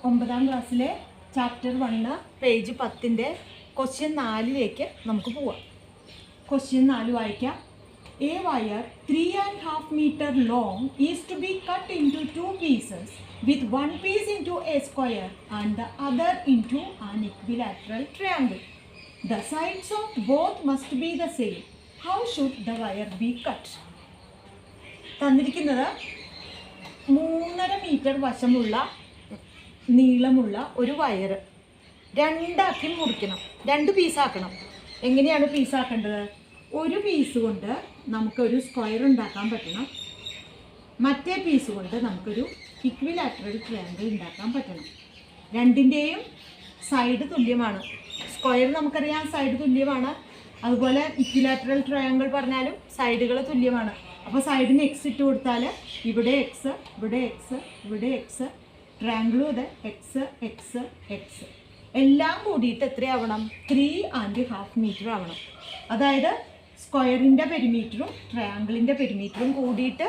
9ാം ക്ലാസ്സിലെ chapter 1 page 10ൻ്റെ question 4ലേക്ക് നമുക്ക് പോവാം. ക്വസ്റ്റ്യൻ 4 വായിക്കാം. A wire 3.5 meter long is to be cut into 2 pieces with one piece into a square and the other into an equilateral triangle. The sides of both must be the same. How should the wire be cut? തന്നിരിക്കുന്നത് 3.5 metre വശമുള്ള നീളമുള്ള ഒരു wire രണ്ടാക്കി മുറിക്കണം, 2 പീസാക്കണം. എങ്ങനെയാണ് പീസാക്കേണ്ടത്? ഒരു piece കൊണ്ട് നമുക്കൊരു square ഉണ്ടാക്കാൻ പറ്റണം, മറ്റേ പീസ് കൊണ്ട് നമുക്കൊരു ഇക്വിലാറ്ററൽ ട്രയാങ്കിൾ ഉണ്ടാക്കാൻ പറ്റണം. രണ്ടിൻ്റെയും സൈഡ് തുല്യമാണ്. സ്ക്വയർ നമുക്കറിയാം സൈഡ് തുല്യമാണ്, അതുപോലെ ഇക്വിലാറ്ററൽ ട്രയാങ്കിൾ പറഞ്ഞാലും സൈഡുകൾ തുല്യമാണ്. അപ്പോൾ സൈഡിന് എക്സ് ഇട്ട് കൊടുത്താൽ ഇവിടെ എക്സ്, ഇവിടെ എക്സ്, ഇവിടെ എക്സ്, ട്രയാങ്കിളും അതെ എക്സ് എക്സ് എക്സ് എല്ലാം കൂടിയിട്ട് എത്രയാവണം? 3.5 മീറ്റർ ആവണം. അതായത് സ്ക്വയറിൻ്റെ പെരിമീറ്ററും ട്രയാങ്കിളിൻ്റെ പെരിമീറ്ററും കൂടിയിട്ട്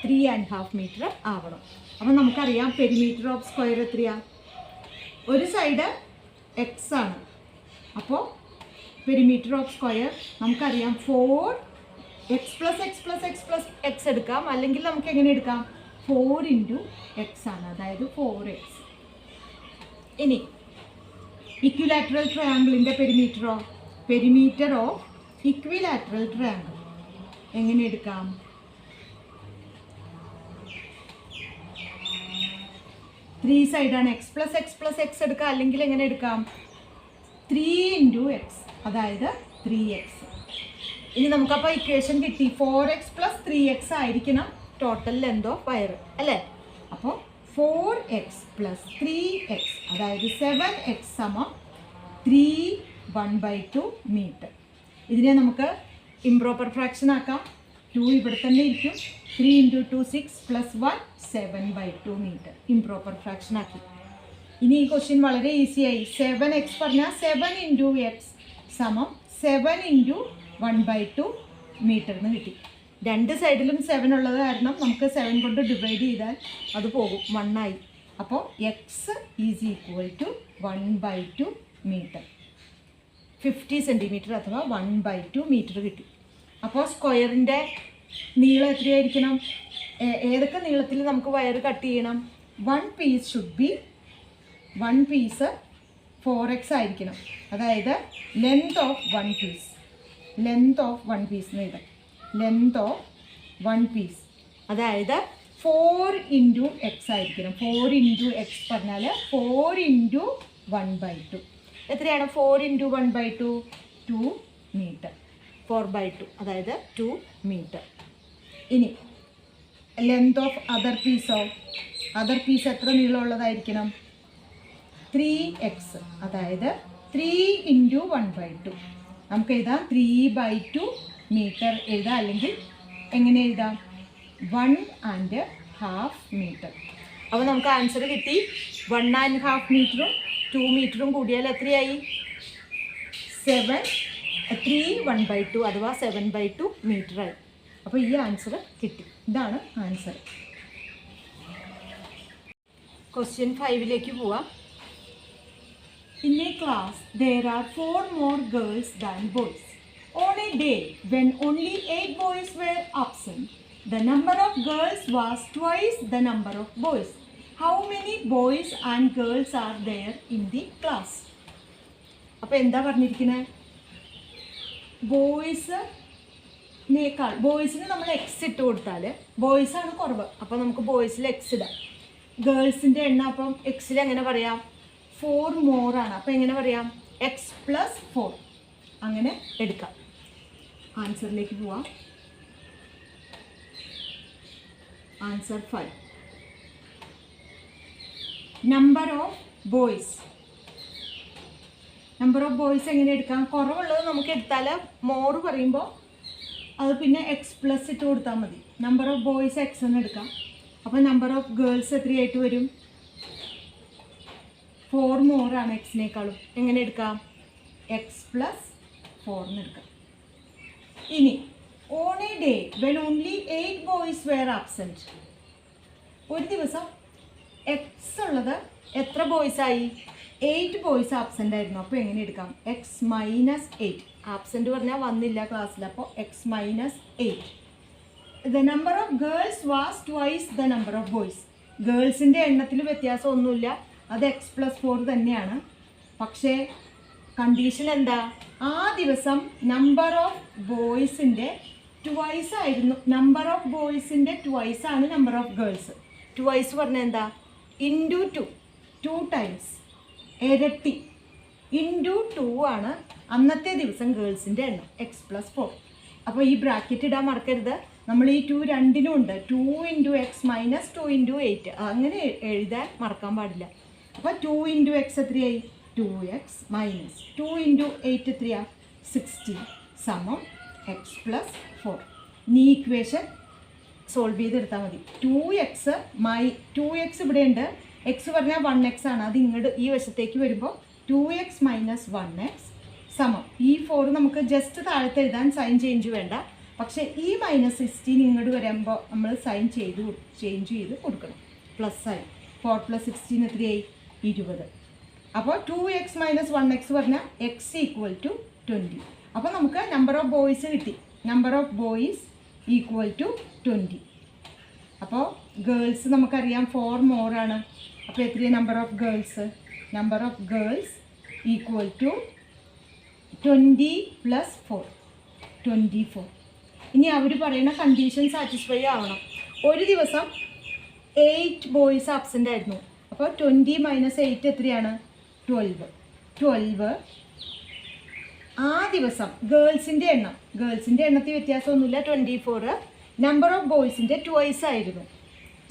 3.5 മീറ്റർ ആവണം. അപ്പോൾ നമുക്കറിയാം പെരിമീറ്റർ ഓഫ് സ്ക്വയർ എത്രയാണ്? ഒരു സൈഡ് എക്സ് ആണ്. അപ്പോൾ പെരിമീറ്റർ ഓഫ് സ്ക്വയർ നമുക്കറിയാം 4x + x + x + x എടുക്കാം, അല്ലെങ്കിൽ നമുക്ക് എങ്ങനെ എടുക്കാം? 4 × x ആണ്, അതായത് 4x. ഇനി ഇക്വിലാറ്ററൽ ട്രയാങ്കിളിൻ്റെ പെരിമീറ്റർ ഓഫ് ഇക്വിലാറ്ററൽ ട്രയാങ്കിൾ എങ്ങനെ എടുക്കാം? 3 സൈഡാണ്, x + x + x എടുക്കാം, അല്ലെങ്കിൽ എങ്ങനെ എടുക്കാം? 3 × x, അതായത് 3x. ഇനി നമുക്കപ്പോൾ ഇക്വേഷൻ കിട്ടി. 4x + 3x ആയിരിക്കണം ടോട്ടൽ ലെന്ത് ഓഫ് വയർ, അല്ലേ? അപ്പോൾ 4x + 3x, അതായത് 7x = 3/1/2 മീറ്റർ. ഇതിനെ നമുക്ക് ഇംപ്രോപ്പർ ഫ്രാക്ഷൻ ആക്കാം. 2 ഇവിടെ തന്നെ ഇരിക്കും. 3 × 2 6 + 1 7/2 മീറ്റർ ഇംപ്രോപ്പർ ഫ്രാക്ഷൻ ആക്കി. ഇനി ഈ ക്വസ്റ്റ്യൻ വളരെ ഈസിയായി. 7x പറഞ്ഞാൽ 7 × x = 7 × 1/2 മീറ്റർ എന്ന് കിട്ടി. രണ്ട് സൈഡിലും 7 ഉള്ളത് കാരണം നമുക്ക് 7 കൊണ്ട് ഡിവൈഡ് ചെയ്താൽ അത് പോകും, 1 ആയി. അപ്പോൾ x = 1/2 മീറ്റർ, 50 സെൻറ്റിമീറ്റർ അഥവാ 1/2 മീറ്റർ കിട്ടി. അപ്പോൾ സ്ക്വയറിൻ്റെ നീളം എത്രയായിരിക്കണം? ഏതൊക്കെ നീളത്തിൽ നമുക്ക് വയർ കട്ട് ചെയ്യണം? 1 പീസ് 4x ആയിരിക്കണം, അതായത് ലെങ്ത് ഓഫ് 1 പീസ് എന്ന് എഴുതാം. ലെങ്ത് ഓഫ് 1 പീസ് അതായത് 4 × x ആയിരിക്കണം. 4 × x പറഞ്ഞാൽ 4 × 1/2 എത്രയാണ്? 4 × 1/2 2 മീറ്റർ. 4/2 അതായത് 2 മീറ്റർ. ഇനി ലെങ്ത് ഓഫ് അതർ പീസ് എത്ര നീളമുള്ളതായിരിക്കണം? 3x, അതായത് 3 × 1/2. നമുക്ക് എഴുതാം 3/2 മീറ്റർ എഴുതാം, അല്ലെങ്കിൽ എങ്ങനെ എഴുതാം? 1.5 മീറ്റർ. അപ്പോൾ നമുക്ക് ആൻസർ കിട്ടി. 1.5 മീറ്ററും 2 മീറ്ററും കൂടിയാൽ എത്രയായി? 3/1/2 അഥവാ 7/2 മീറ്ററായി. അപ്പോൾ ഈ ആൻസർ കിട്ടി. ഇതാണ് ആൻസർ. ക്വസ്റ്റ്യൻ 5ലേക്ക് പോവാം. In a class, there are 4 more girls than boys. On a day when only 8 boys were absent, the number of girls was twice the number of boys. How many boys and girls are there in the class? അപ്പോൾ എന്താ പറഞ്ഞിരിക്കുന്നത്? ബോയ്സിന് നമ്മൾ X ഇട്ട് കൊടുത്താൽ ബോയ്സാണ് കുറവ്, അപ്പോൾ നമുക്ക് ബോയ്സിൽ X ഇടാം. ഗേൾസിൻ്റെ എണ്ണം അപ്പം എക്സിൽ എങ്ങനെ പറയാം? 4 more ആണ്. അപ്പോൾ എങ്ങനെ പറയാം? x + 4 അങ്ങനെ എടുക്കാം. ആൻസറിലേക്ക് പോവാം. ആൻസർ 5. നമ്പർ ഓഫ് ബോയ്സ് എങ്ങനെ എടുക്കാം? കുറവുള്ളത് നമുക്ക് എടുത്താൽ മോർ പറയുമ്പോൾ അത് പിന്നെ x + ഇട്ട് കൊടുത്താൽ മതി. നമ്പർ ഓഫ് ബോയ്സ് x എന്ന് എടുക്കാം. അപ്പോൾ നമ്പർ ഓഫ് ഗേൾസ് എത്രയായിട്ട് വരും? 4 more ആണ് എക്സിനേക്കാളും. എങ്ങനെ എടുക്കാം? x + 4 എന്ന് എടുക്കാം. ഇനി on a day when only 8 boys were absent, ഒരു ദിവസം എക്സ് ഉള്ളത് എത്ര ബോയ്സായി? 8 ബോയ്സ് ആബ്സെൻ്റ് ആയിരുന്നു. അപ്പോൾ എങ്ങനെ എടുക്കാം? X minus 8. ആബ്സെൻ്റ് പറഞ്ഞാൽ വന്നില്ല ക്ലാസ്സിൽ, അപ്പോൾ X minus 8. The number of girls was twice the number of boys. ഗേൾസിൻ്റെ എണ്ണത്തിൽ വ്യത്യാസമൊന്നുമില്ല, അത് x+4 തന്നെയാണ്. പക്ഷേ കണ്ടീഷൻ എന്താ? ആ ദിവസം നമ്പർ ഓഫ് ബോയ്സിൻ്റെ ട്വൈസ് ആയിരുന്നു. നമ്പർ ഓഫ് ബോയ്സിൻ്റെ ട്വൈസ് ആണ് നമ്പർ ഓഫ് ഗേൾസ്. ട്വൈസ് പറഞ്ഞാൽ എന്താ? ഇൻറ്റു 2 ടൈംസ്, ഇരട്ടി. ഇൻറ്റു 2 ആണ് അന്നത്തെ ദിവസം ഗേൾസിൻ്റെ എണ്ണം, x+4. അപ്പോൾ ഈ ബ്രാക്കറ്റ് ഇടാൻ മറക്കരുത്. നമ്മൾ ഈ 2 രണ്ടിനും ഉണ്ട്. 2 × x മൈനസ് 2 × 8 അങ്ങനെ എഴുതാൻ മറക്കാൻ പാടില്ല. അപ്പോൾ 2 × x എത്രയായി? 2x മൈനസ് 2 × 8 എത്രയാ? 16 സമം x+4. ഇനി ഇക്വേഷൻ സോൾവ് ചെയ്തെടുത്താൽ മതി. 2x ഇവിടെ ഉണ്ട്. എക്സ് പറഞ്ഞാൽ 1x ആണ്. അത് ഇങ്ങോട്ട് ഈ വശത്തേക്ക് വരുമ്പോൾ 2x മൈനസ് 1x സമം ഈ 4 നമുക്ക് ജസ്റ്റ് താഴത്ത് എഴുതാൻ സൈൻ ചേഞ്ച് വേണ്ട. പക്ഷേ ഈ -16 ഇങ്ങോട്ട് വരുമ്പോൾ നമ്മൾ സൈൻ ചേഞ്ച് ചെയ്ത് കൊടുക്കണം. പ്ലസ് ആയി 4 + 16 എത്രയായി? 20. അപ്പോൾ 2x മൈനസ് 1x പറഞ്ഞാൽ x = 20. അപ്പോൾ നമുക്ക് നമ്പർ ഓഫ് ബോയ്സ് കിട്ടി. Number of boys = 20. അപ്പോൾ ഗേൾസ് നമുക്കറിയാം 4 more ആണ്. അപ്പോൾ എത്രയാണ് number of girls? Number of girls = 20 + 4 24. ഇനി അവർ പറയുന്ന കണ്ടീഷൻ സാറ്റിസ്ഫൈ ആവണം. ഒരു ദിവസം 8 ബോയ്സ് ആബ്സെൻ്റ് ആയിരുന്നു. അപ്പോൾ 20 - 8 എത്രയാണ്? 12. ആ ദിവസം ഗേൾസിൻ്റെ എണ്ണത്തിൽ വ്യത്യാസമൊന്നുമില്ല, 24. നമ്പർ ഓഫ് ബോയ്സിൻ്റെ ട്വൈസ് ആയിരുന്നു.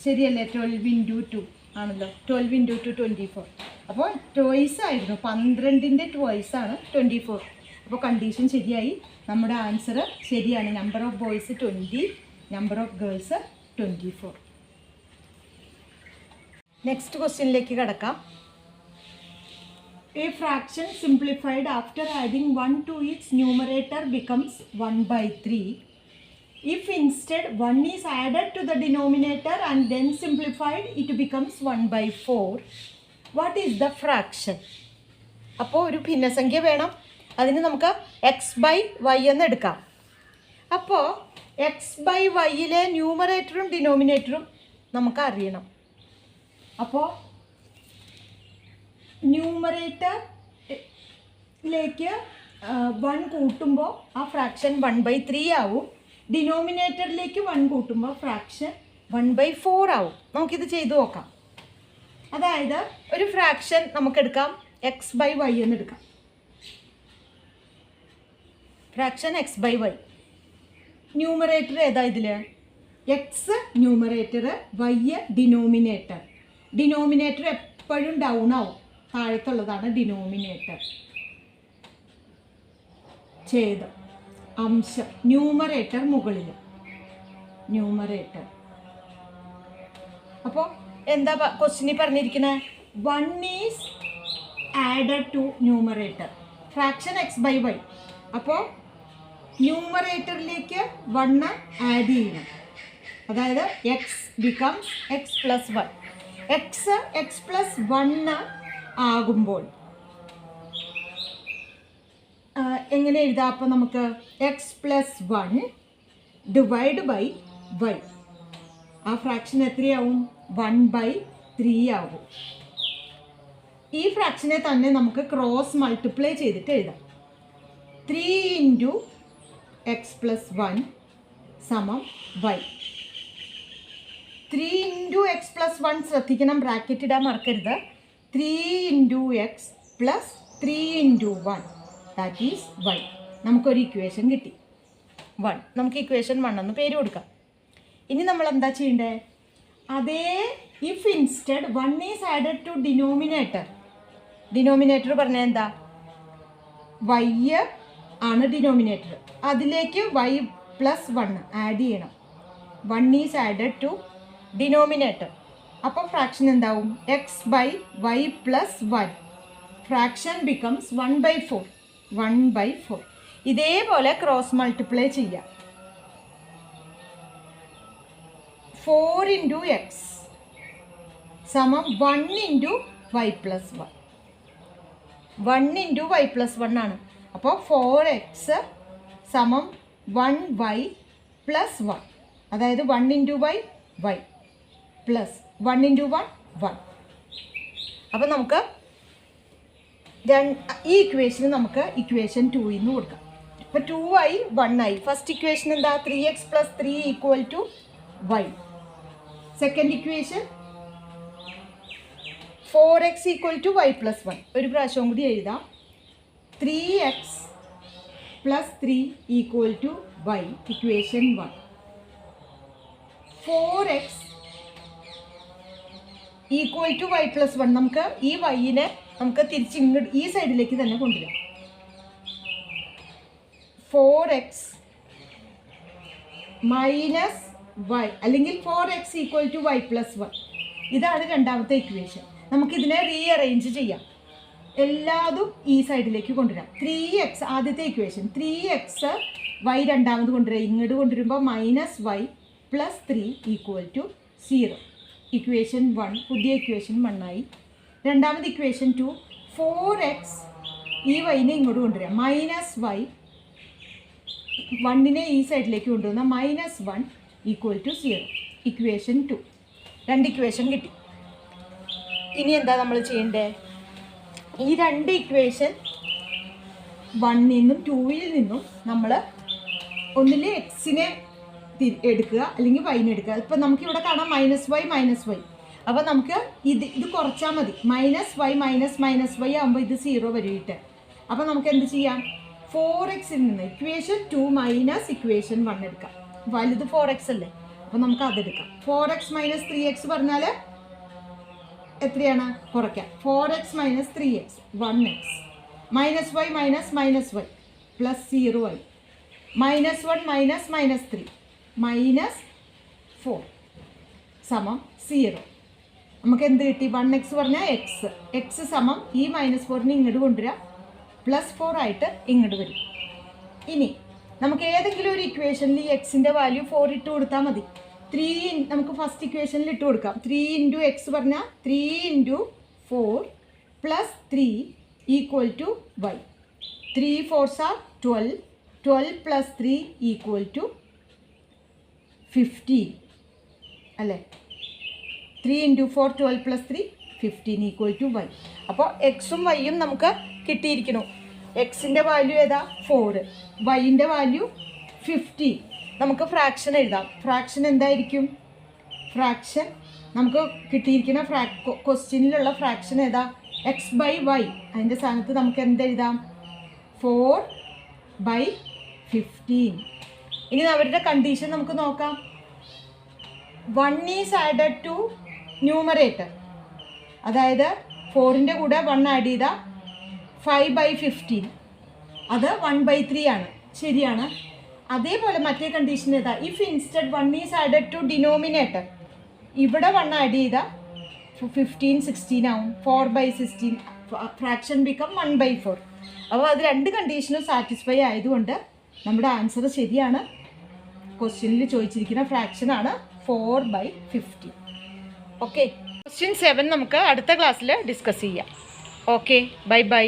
ശരിയല്ലേ? 12 × 2 ആണല്ലോ. 12 × 2 24. അപ്പോൾ ട്വൈസ് ആയിരുന്നു. 12ൻ്റെ ട്വൈസ് ആണ് 24. അപ്പോൾ കണ്ടീഷൻ ശരിയായി. നമ്മുടെ ആൻസർ ശരിയാണ്. Number of boys 20, number of girls 24. Next ക്വസ്റ്റ്യനിലേക്ക് കിടക്കാം. A fraction simplified after adding 1 to its numerator becomes 1/3. If instead 1 is added to the denominator and then simplified, it becomes 1/4. What is the fraction? അപ്പോൾ ഒരു ഭിന്നസംഖ്യ വേണം. അതിന് നമുക്ക് x/y എന്ന് എടുക്കാം. അപ്പോൾ x/yയിലെ ന്യൂമറേറ്ററും ഡിനോമിനേറ്ററും നമുക്ക് അറിയണം. അപ്പോൾ ന്യൂമറേറ്ററിലേക്ക് 1 കൂട്ടുമ്പോൾ ആ ഫ്രാക്ഷൻ 1/3 ആവും. ഡിനോമിനേറ്ററിലേക്ക് 1 കൂട്ടുമ്പോൾ ഫ്രാക്ഷൻ 1/4 ആവും. നമുക്കിത് ചെയ്തു നോക്കാം. അതായത് ഒരു ഫ്രാക്ഷൻ നമുക്കെടുക്കാം x/y എന്ന് എടുക്കാം. Fraction x/y. ന്യൂമറേറ്റർ ഏതാ ഇതിൽ? X numerator, Y denominator. Denominator എപ്പോഴും ഡൗൺ ആവും. താഴത്തുള്ളതാണ് ഡിനോമിനേറ്റർ. ഛേദം അംശം. ന്യൂമറേറ്റർ മുകളിൽ. ന്യൂമറേറ്റർ. അപ്പോൾ എന്താ ക്വസ്റ്റ്യനിൽ പറഞ്ഞിരിക്കുന്നത്? 1 is added to numerator. Fraction x/y. അപ്പോൾ ന്യൂമറേറ്ററിലേക്ക് 1 ആഡ് ചെയ്യണം. അതായത് എക്സ് ബിക്കംസ് x+1. x+1 ആകുമ്പോൾ എങ്ങനെ എഴുതാം? അപ്പോൾ നമുക്ക് x+1 ഡിവൈഡ് ബൈ y. ആ ഫ്രാക്ഷൻ എത്രയാവും? 1/3 ആവും. ഈ ഫ്രാക്ഷനെ തന്നെ നമുക്ക് ക്രോസ് മൾട്ടിപ്ലൈ ചെയ്തിട്ട് എഴുതാം. 3 × x+1 സമം y. 3 × x+1 ശ്രദ്ധിക്കണം, ബ്രാക്കറ്റ് ഇടാൻ മറക്കരുത്. 3 × x + 3 × 1 ദാറ്റ് ഈസ് y. നമുക്കൊരു ഇക്വേഷൻ കിട്ടി 1. നമുക്ക് ഇക്വേഷൻ 1 എന്ന് പേര് കൊടുക്കാം. ഇനി നമ്മൾ എന്താ ചെയ്യേണ്ടത്? അതേ if instead 1 is added to denominator. Denominator പറഞ്ഞാൽ എന്താ? y ആണ് ഡിനോമിനേറ്റർ. അതിലേക്ക് y+1 ആഡ് ചെയ്യണം. 1 ഈസ് ആഡഡ് ടു ഡിനോമിനേറ്റർ. അപ്പോൾ ഫ്രാക്ഷൻ എന്താവും? x/y+1. Fraction becomes 1/4. 1/4. ഇതേപോലെ ക്രോസ് മൾട്ടിപ്ലൈ ചെയ്യാം. 4 × x സമം 1 into y plus 1. 1 into y plus 1 ആണ്. അപ്പോൾ 4x സമം 1y പ്ലസ് 1. അതായത് 1 ഇൻറ്റു വൈ പ്ലസ് 1 ഇൻറ്റു 1. അപ്പോൾ നമുക്ക് ഈ ഇക്വേഷന് നമുക്ക് ഇക്വേഷൻ 2 നിന്ന് കൊടുക്കാം. ഇപ്പോൾ 2y 1i. ഫസ്റ്റ് ഇക്വേഷൻ എന്താ? 3x plus 3 equal to y. Second equation 4x equal to y plus 1. ഒരു പ്രാവശ്യം കൂടി എഴുതാം. 3x plus 3 equal to y. Equation 1. 4x equal to y plus 1. നമുക്ക് ഈ വൈനെ നമുക്ക് തിരിച്ച് ഇങ്ങോട്ട് ഈ സൈഡിലേക്ക് തന്നെ കൊണ്ടുവരാം. 4x മൈനസ് y അല്ലെങ്കിൽ 4x equal to y plus 1. ഇതാണ് രണ്ടാമത്തെ ഇക്വേഷൻ. നമുക്കിതിനെ റീഅറേഞ്ച് ചെയ്യാം. എല്ലാതും ഈ സൈഡിലേക്ക് കൊണ്ടുവരാം. 3x ആദ്യത്തെ ഇക്വേഷൻ. 3x y രണ്ടാമത് കൊണ്ടുവരാം. ഇങ്ങോട്ട് കൊണ്ടുവരുമ്പോൾ minus y plus 3 equal to 0. Equation 1 പുതിയ ഇക്വേഷൻ 1 ആയി. രണ്ടാമത് ഇക്വേഷൻ 2 4x ഈ വൈനെ ഇങ്ങോട്ട് കൊണ്ടുവരാം. മൈനസ് y 1നെ ഈ സൈഡിലേക്ക് കൊണ്ടുവന്ന മൈനസ് 1 ഈക്വൽ ടു 0. ഇക്വേഷൻ 2. രണ്ട് ഇക്വേഷൻ കിട്ടി. ഇനി എന്താ നമ്മൾ ചെയ്യേണ്ടത്? ഈ രണ്ട് ഇക്വേഷൻ 1ൽ നിന്നും 2ൽ നിന്നും നമ്മൾ ഒന്നിൽ എക്സിനെ എടുക്കുക അല്ലെങ്കിൽ വൈനെ എടുക്കുക. ഇപ്പം നമുക്കിവിടെ കാണാം മൈനസ് വൈ. അപ്പോൾ നമുക്ക് ഇത് കുറച്ചാൽ മതി. മൈനസ് വൈ ആകുമ്പോൾ ഇത് 0 വരും. അപ്പോൾ നമുക്ക് എന്ത് ചെയ്യാം? 4xൽ നിന്ന് ഇക്വേഷൻ 2 മൈനസ് ഇക്വേഷൻ 1 എടുക്കാം. വലുത് 4x അല്ലേ, അപ്പോൾ നമുക്ക് അതെടുക്കാം. 4x മൈനസ് 3x പറഞ്ഞാൽ എത്രയാണ്? കുറയ്ക്കാം. 4x minus 3x 1x minus y plus 0y minus 1 minus 3 minus 4 സമം 0. നമുക്ക് എന്ത് കിട്ടി? 1x പറഞ്ഞാൽ x സമം ഈ മൈനസ് 4നെ ഇങ്ങോട്ട് കൊണ്ടുവരാം. പ്ലസ് 4 ആയിട്ട് ഇങ്ങോട്ട് വരും. ഇനി നമുക്ക് ഏതെങ്കിലും ഒരു ഇക്വേഷനിൽ ഈ എക്സിൻ്റെ വാല്യൂ 4 ഇട്ട് കൊടുത്താൽ മതി. 3 നമുക്ക് ഫസ്റ്റ് ഇക്വേഷനിൽ ഇട്ട് കൊടുക്കാം. 3 ഇൻറ്റു എക്സ് പറഞ്ഞാൽ 3 into 4 plus 3 equal to y. 3 4s are 12 plus 3 equal to 15 അല്ലേ? 3 into 4 12 plus 3 15 equal to y. അപ്പോൾ എക്സും വൈയും നമുക്ക് കിട്ടിയിരിക്കുന്നു. എക്സിൻ്റെ വാല്യൂ ഏതാ? 4. വൈൻ്റെ വാല്യൂ 15. നമുക്ക് ഫ്രാക്ഷൻ എഴുതാം. ഫ്രാക്ഷൻ എന്തായിരിക്കും? ഫ്രാക്ഷൻ നമുക്ക് കിട്ടിയിരിക്കുന്ന ക്വസ്റ്റ്യനിലുള്ള ഫ്രാക്ഷൻ ഏതാ? X by y. അതിൻ്റെ സ്ഥാനത്ത് നമുക്ക് എന്തെഴുതാം? 4/15. ഇനി അവരുടെ കണ്ടീഷൻ നമുക്ക് നോക്കാം. 1 ഈസ് ആഡഡ് ടു ന്യൂമറേറ്റർ. അതായത് 4ൻ്റെ കൂടെ 1 ആഡ് ചെയ്താൽ 5/15. അത് 1/3 ആണ്. ശരിയാണ്. അതേപോലെ മറ്റേ കണ്ടീഷൻ ഏതാ? If instead 1 is added to denominator. ഇവിടെ 1 ആഡ് ചെയ്താൽ 15 16 ആവും. 4/16 ഫ്രാക്ഷൻ ബിക്കം 1/4. അപ്പോൾ അത് രണ്ട് കണ്ടീഷനും സാറ്റിസ്ഫൈ ആയതുകൊണ്ട് നമ്മുടെ ആൻസർ ശരിയാണ്. ക്വസ്റ്റ്യനിൽ ചോദിച്ചിരിക്കുന്ന ഫ്രാക്ഷനാണ് 4/15. ഓക്കെ, ക്വസ്റ്റ്യൻ 7 നമുക്ക് അടുത്ത ക്ലാസ്സിൽ ഡിസ്കസ് ചെയ്യാം. Okay, by.